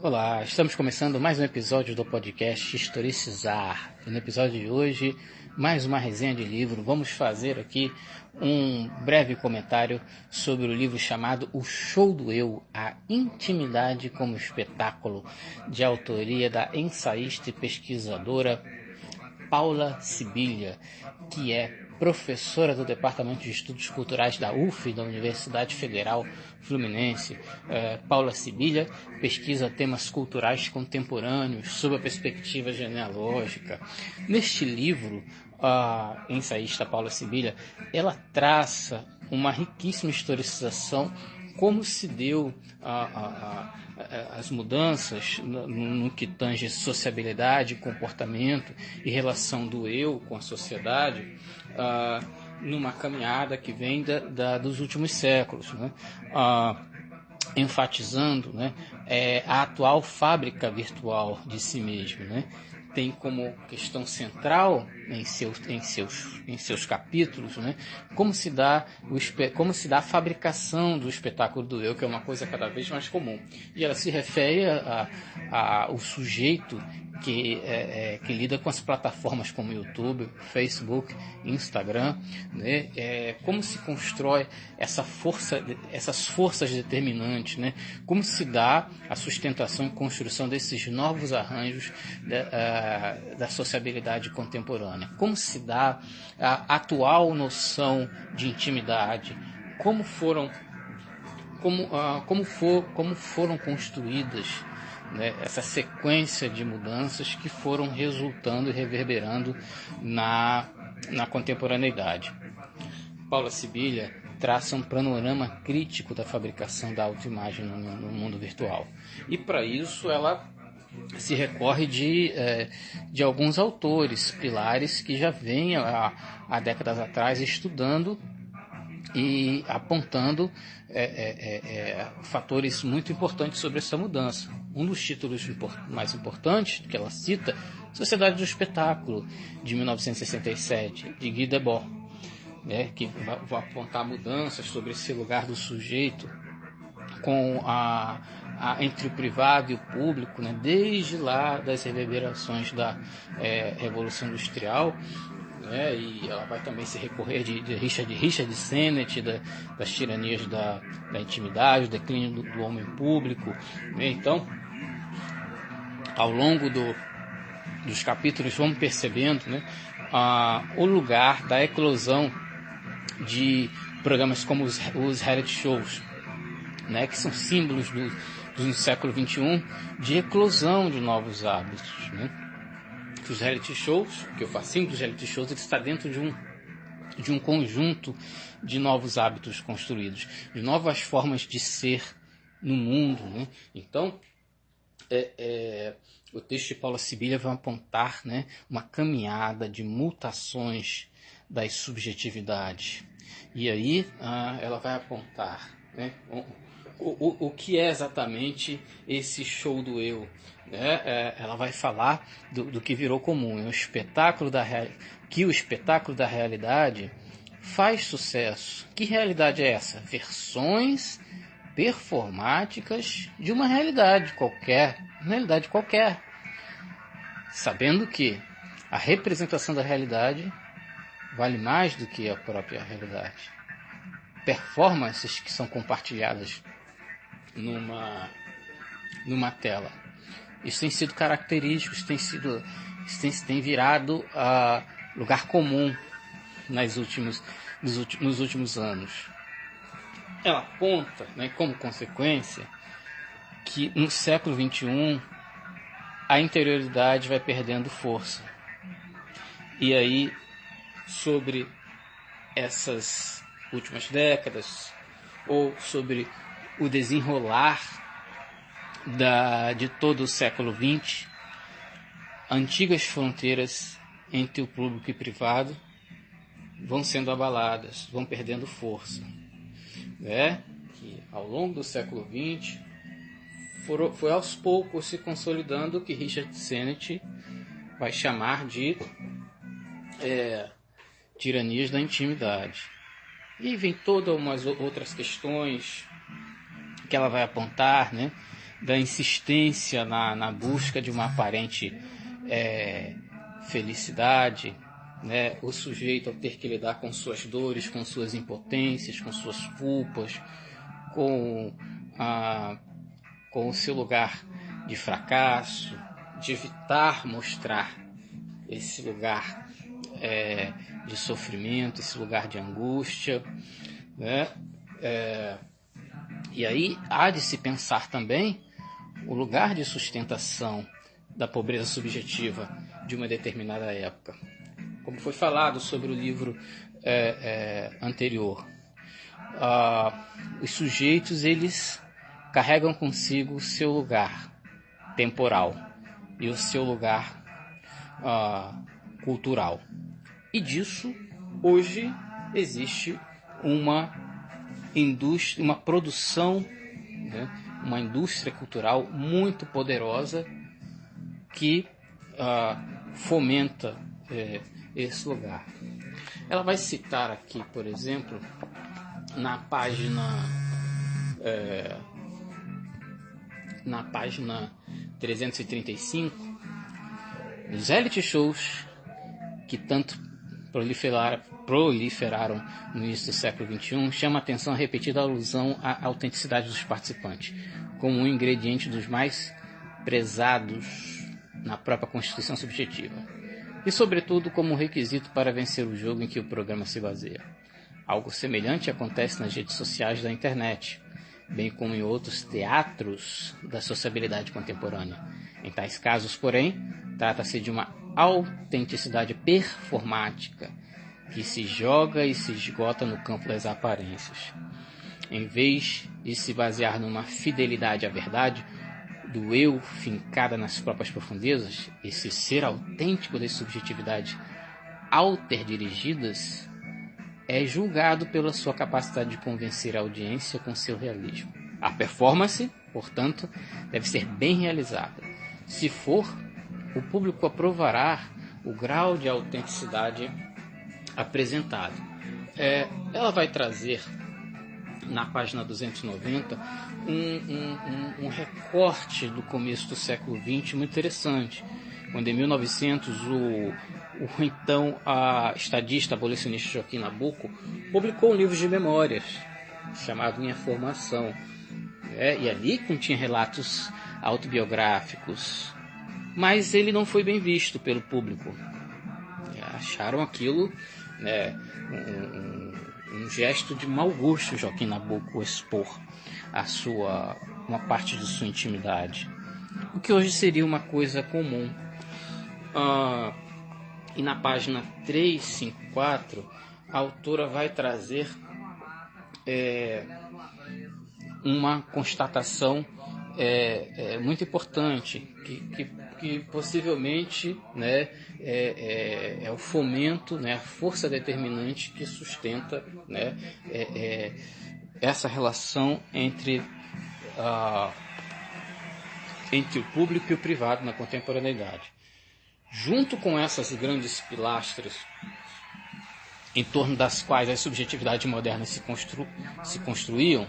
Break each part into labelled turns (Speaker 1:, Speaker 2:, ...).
Speaker 1: Olá, estamos começando mais um episódio do podcast Historicizar. No episódio de hoje, mais uma resenha de livro. Vamos fazer aqui um breve comentário sobre o livro chamado O Show do Eu, a Intimidade como Espetáculo, de autoria da ensaísta e pesquisadora Paula Sibilha, que é professora do Departamento de Estudos Culturais da UF, da Universidade Federal Fluminense. Paula Sibilha pesquisa temas culturais contemporâneos sob a perspectiva genealógica. Neste livro, a ensaísta Paula Sibilha, ela traça uma riquíssima historicização como se deu as mudanças no que tange sociabilidade, comportamento e relação do eu com a sociedade, numa caminhada que vem dos últimos séculos, né? Enfatizando, né, a atual fábrica virtual de si mesmo, né? Tem como questão central em seus capítulos, né, como se dá a fabricação do espetáculo do eu, que é uma coisa cada vez mais comum. E ela se refere ao sujeito que lida com as plataformas como YouTube, Facebook, Instagram, né? Como se constrói essas forças determinantes, né? Como se dá a sustentação e construção desses novos arranjos da sociabilidade contemporânea, como se dá a atual noção de intimidade, como foram construídas, né, essa sequência de mudanças que foram resultando e reverberando na contemporaneidade. Paula Sibilha traça um panorama crítico da fabricação da autoimagem no mundo virtual. E para isso ela se recorre de alguns autores pilares que já vêm há décadas atrás estudando e apontando fatores muito importantes sobre essa mudança. Um dos títulos mais importantes que ela cita, Sociedade do Espetáculo, de 1967, de Guy Debord, né, que vai apontar mudanças sobre esse lugar do sujeito com entre o privado e o público, né, desde lá das reverberações da Revolução Industrial, né, e ela vai também se recorrer de Richard Sennett, das tiranias da intimidade, o declínio do homem público, né. Então, ao longo dos capítulos vamos percebendo, né, o lugar da eclosão de programas como os reality shows, né, que são símbolos do século XXI de eclosão de novos hábitos, né? Os reality shows, que o fascínio dos reality shows, ele está dentro de um conjunto de novos hábitos construídos, de novas formas de ser no mundo, né? Então, o texto de Paula Sibilha vai apontar, né, uma caminhada de mutações das subjetividades. E aí ela vai apontar, né, o que é exatamente esse show do eu, né? Ela vai falar do que virou comum, o espetáculo que o espetáculo da realidade faz sucesso. Que realidade é essa? Versões performáticas de uma realidade qualquer, sabendo que a representação da realidade vale mais do que a própria realidade. Performances que são compartilhadas numa tela. Isso tem sido característico, isso tem virado lugar comum nos últimos anos. Ela aponta, né, como consequência, que no século XXI a interioridade vai perdendo força. E aí, sobre essas últimas décadas, ou sobre o desenrolar de todo o século XX, antigas fronteiras entre o público e privado vão sendo abaladas, vão perdendo força, né? Que ao longo do século XX foi aos poucos se consolidando o que Richard Sennett vai chamar de tiranias da intimidade. E vem todas umas outras questões que ela vai apontar, né? da insistência na busca de uma aparente felicidade, né? O sujeito ao ter que lidar com suas dores, com suas impotências, com suas culpas, com o seu lugar de fracasso, de evitar mostrar esse lugar de sofrimento, esse lugar de angústia, né? E aí há de se pensar também o lugar de sustentação da pobreza subjetiva de uma determinada época. Como foi falado sobre o livro anterior, os sujeitos, eles carregam consigo o seu lugar temporal e o seu lugar cultural. E disso, hoje, existe uma indústria, uma produção, né, uma indústria cultural muito poderosa que fomenta esse lugar. Ela vai citar aqui, por exemplo, na página 335, os reality shows que tanto proliferaram no início do século XXI, chama a atenção a repetida alusão à autenticidade dos participantes, como um ingrediente dos mais prezados na própria constituição subjetiva, e sobretudo como um requisito para vencer o jogo em que o programa se baseia. Algo semelhante acontece nas redes sociais da internet, bem como em outros teatros da sociabilidade contemporânea. Em tais casos, porém, trata-se de uma autenticidade performática que se joga e se esgota no campo das aparências. Em vez de se basear numa fidelidade à verdade, do eu fincada nas próprias profundezas, esse ser autêntico das subjetividades alterdirigidas é julgado pela sua capacidade de convencer a audiência com seu realismo. A performance, portanto, deve ser bem realizada. Se for, o público aprovará o grau de autenticidade apresentado. Ela vai trazer, na página 290, um recorte do começo do século XX muito interessante, quando em 1900 o então estadista abolicionista Joaquim Nabuco publicou um livro de memórias chamado Minha Formação, e ali continha relatos autobiográficos, mas ele não foi bem visto pelo público. Acharam aquilo, né, um gesto de mau gosto, Joaquim Nabuco expor uma parte de sua intimidade, o que hoje seria uma coisa comum. E na página 354, a autora vai trazer uma constatação muito importante, que possivelmente, né, é o fomento, né, a força determinante que sustenta, né, essa relação entre o público e o privado na contemporaneidade. Junto com essas grandes pilastras em torno das quais as subjetividades modernas se construíam,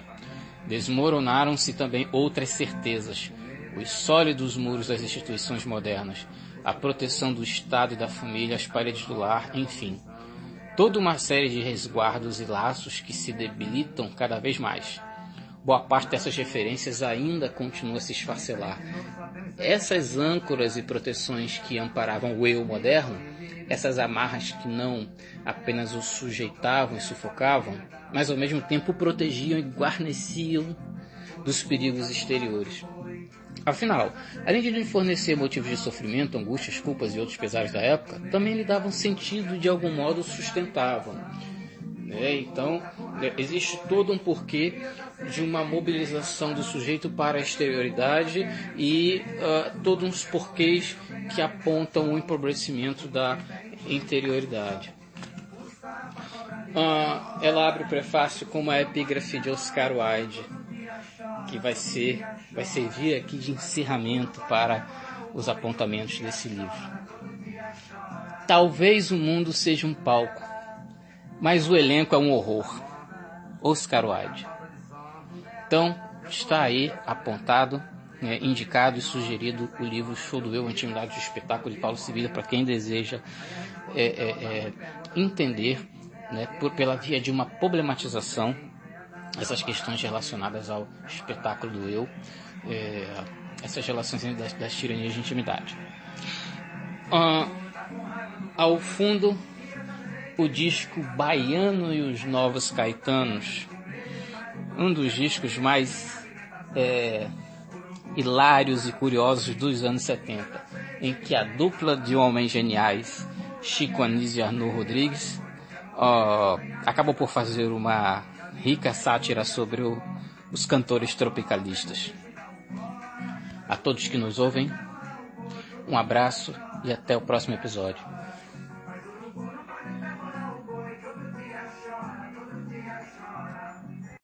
Speaker 1: desmoronaram-se também outras certezas, os sólidos muros das instituições modernas, a proteção do Estado e da família, as paredes do lar, enfim, toda uma série de resguardos e laços que se debilitam cada vez mais. Boa parte dessas referências ainda continua a se esfacelar. Essas âncoras e proteções que amparavam o eu moderno, essas amarras que não apenas o sujeitavam e sufocavam, mas ao mesmo tempo o protegiam e guarneciam dos perigos exteriores. Afinal, além de lhe fornecer motivos de sofrimento, angústias, culpas e outros pesares da época, também lhe davam sentido e de algum modo sustentavam. Então, existe todo um porquê de uma mobilização do sujeito para a exterioridade e todos uns porquês que apontam o empobrecimento da interioridade. Ela abre o prefácio com uma epígrafe de Oscar Wilde, que vai servir aqui de encerramento para os apontamentos desse livro. Talvez o mundo seja um palco, mas o elenco é um horror. Oscar Wilde. Então, está aí apontado indicado e sugerido o livro Show do Eu, Intimidade do Espetáculo, de Paulo Sibila, para quem deseja entender, né, pela via de uma problematização, essas questões relacionadas ao espetáculo do eu, essas relações das tiranias de intimidade. Ao fundo, o disco Baiano e os Novos Caetanos, um dos discos mais hilários e curiosos dos anos 70, em que a dupla de homens geniais, Chico Anísio e Arnaldo Rodrigues, acabou por fazer uma rica sátira sobre os cantores tropicalistas. A todos que nos ouvem, um abraço e até o próximo episódio.